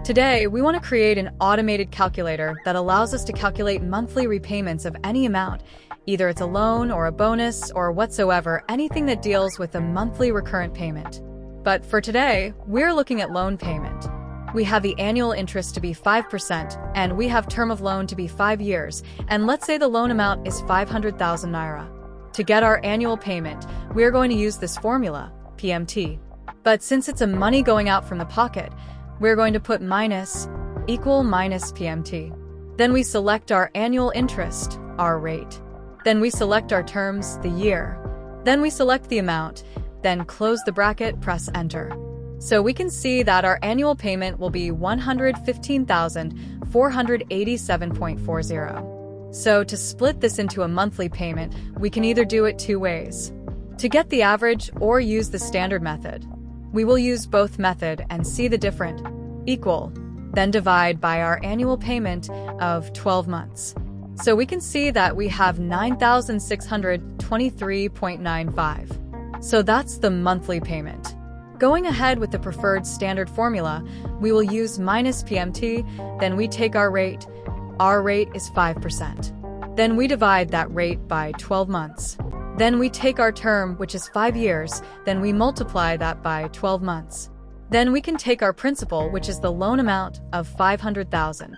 Today, we want to create an automated calculator that allows us to calculate monthly repayments of any amount, either it's a loan or a bonus or whatsoever, anything that deals with a monthly recurrent payment. But for today, we're looking at loan payment. We have the annual interest to be 5%, and we have term of loan to be 5 years, and let's say the loan amount is 500,000 naira. To get our annual payment, we're going to use this formula, PMT. But since it's a money going out from the pocket, we're going to put minus PMT. Then we select our annual interest, our rate. Then we select our terms, the year. Then we select the amount, then close the bracket, press enter. So we can see that our annual payment will be 115,487.40. So to split this into a monthly payment, we can either do it two ways. To get the average or use the standard method. We will use both method and see the different, equal, then divide by our annual payment of 12 months. So we can see that we have 9,623.95. So that's the monthly payment. Going ahead with the preferred standard formula, we will use minus PMT, then we take our rate. Our rate is 5%. Then we divide that rate by 12 months. Then we take our term, which is 5 years, then we multiply that by 12 months. Then we can take our principal, which is the loan amount of 500,000.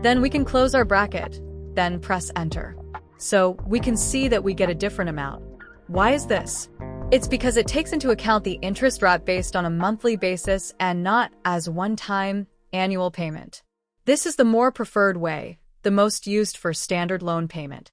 Then we can close our bracket, then press enter. So we can see that we get a different amount. Why is this? It's because it takes into account the interest rate based on a monthly basis and not as one-time annual payment. This is the more preferred way, the most used for standard loan payment.